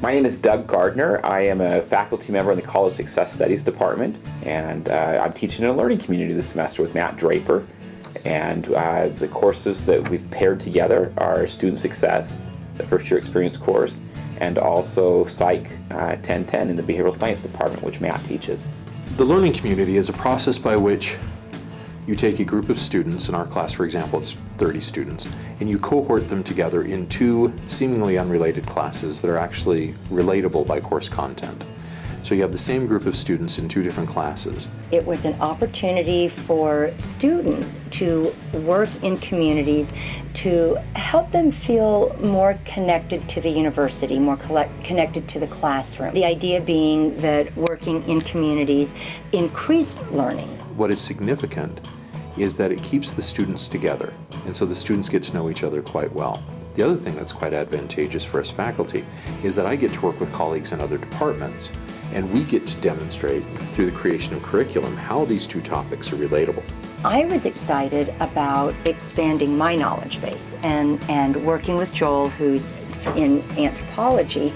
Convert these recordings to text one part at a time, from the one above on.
My name is Doug Gardner. I am a faculty member in the College Success Studies Department, and I'm teaching in a learning community this semester with Matt Draper. And the courses that we've paired together are Student Success, the first year experience course, and also Psych 1010 in the Behavioral Science Department, which Matt teaches. The learning community is a process by which you take a group of students, in our class for example it's 30 students, and you cohort them together in two seemingly unrelated classes that are actually relatable by course content. So you have the same group of students in two different classes. It was an opportunity for students to work in communities to help them feel more connected to the university, more connected to the classroom. The idea being that working in communities increased learning. What is significant is that it keeps the students together, and so the students get to know each other quite well. The other thing that's quite advantageous for us faculty is that I get to work with colleagues in other departments, and we get to demonstrate through the creation of curriculum how these two topics are relatable. I was excited about expanding my knowledge base and working with Joel, who's in anthropology,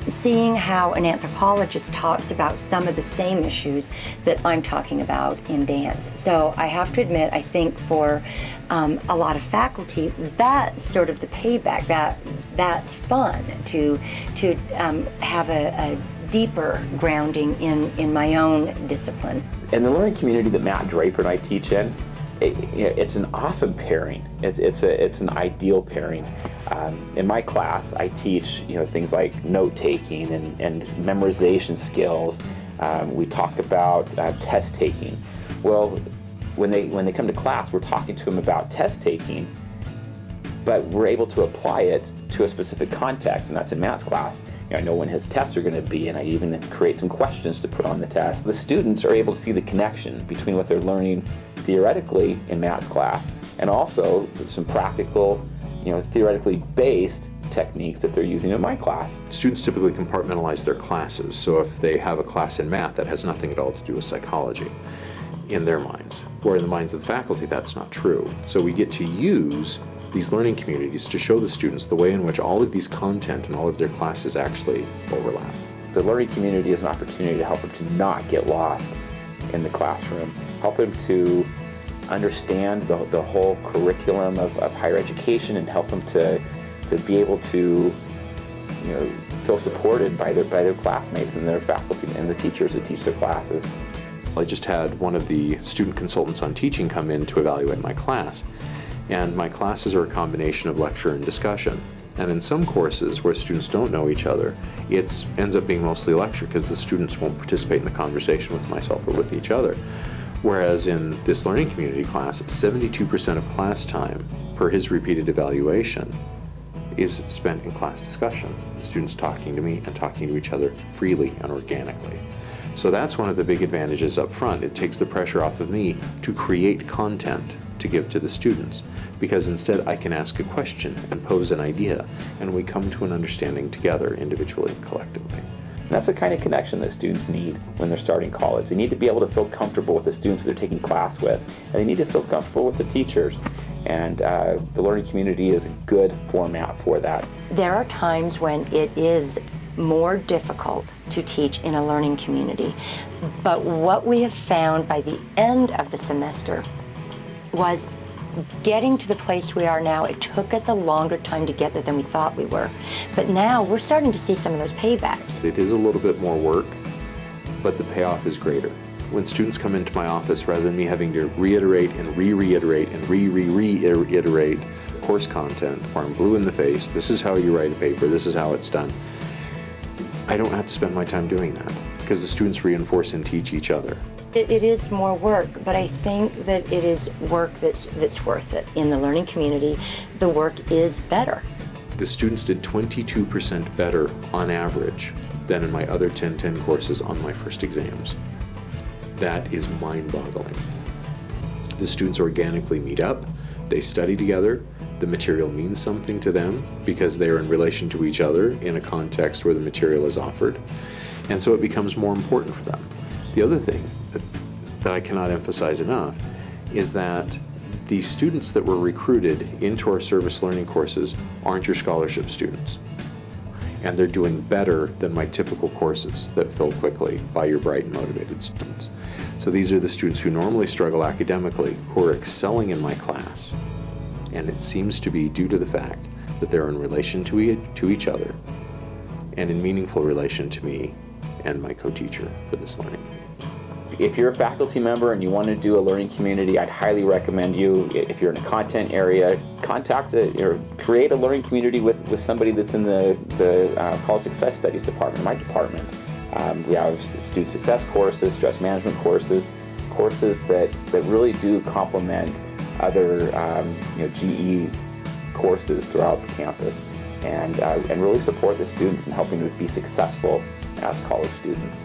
seeing how an anthropologist talks about some of the same issues that I'm talking about in dance. So I have to admit, I think for a lot of faculty, that's sort of the payback. That's fun to have a deeper grounding in my own discipline. In the learning community that Matt Draper and I teach in, it's an awesome pairing. It's an ideal pairing. In my class, I teach things like note-taking and memorization skills. We talk about test taking. Well, when they come to class, we're talking to them about test taking, but we're able to apply it to a specific context, and that's in Matt's class. I know when his tests are going to be, and I even create some questions to put on the test. The students are able to see the connection between what they're learning theoretically in Matt's class and also some practical, theoretically based techniques that they're using in my class. Students typically compartmentalize their classes, so if they have a class in math that has nothing at all to do with psychology in their minds, or in the minds of the faculty, that's not true. So we get to use these learning communities to show the students the way in which all of these content and all of their classes actually overlap. The learning community is an opportunity to help them to not get lost in the classroom, help them to understand the whole curriculum of higher education, and help them to be able to feel supported by their classmates and their faculty and the teachers that teach their classes. I just had one of the student consultants on teaching come in to evaluate my class. And my classes are a combination of lecture and discussion. And in some courses where students don't know each other, it ends up being mostly lecture because the students won't participate in the conversation with myself or with each other. Whereas in this learning community class, 72% of class time per his repeated evaluation is spent in class discussion. The students talking to me and talking to each other freely and organically. So that's one of the big advantages up front. It takes the pressure off of me to create content to give to the students, because instead I can ask a question and pose an idea, and we come to an understanding together, individually and collectively. And that's the kind of connection that students need when they're starting college. They need to be able to feel comfortable with the students they're taking class with, and they need to feel comfortable with the teachers. And the learning community is a good format for that. There are times when it is more difficult to teach in a learning community, but what we have found by the end of the semester was getting to the place we are now. It took us a longer time to get there than we thought we were, but now we're starting to see some of those paybacks. It is a little bit more work, but the payoff is greater. When students come into my office, rather than me having to reiterate and re-reiterate and re-reiterate course content, or I'm blue in the face, this is how you write a paper, this is how it's done, I don't have to spend my time doing that because the students reinforce and teach each other. It is more work, but I think that it is work that's worth it. In the learning community, the work is better. The students did 22% better on average than in my other 1010 courses on my first exams. That is mind-boggling. The students organically meet up, they study together, the material means something to them because they are in relation to each other in a context where the material is offered, and so it becomes more important for them. The other thing that I cannot emphasize enough is that the students that were recruited into our service learning courses aren't your scholarship students. and they're doing better than my typical courses that fill quickly by your bright and motivated students. So these are the students who normally struggle academically who are excelling in my class, and it seems to be due to the fact that they're in relation to each other and in meaningful relation to me and my co-teacher for this learning. If you're a faculty member and you want to do a learning community, I'd highly recommend you, if you're in a content area, contact or create a learning community with somebody that's in the College Success Studies department, my department. We have student success courses, stress management courses that really do complement other GE courses throughout the campus, and really support the students in helping to be successful as college students.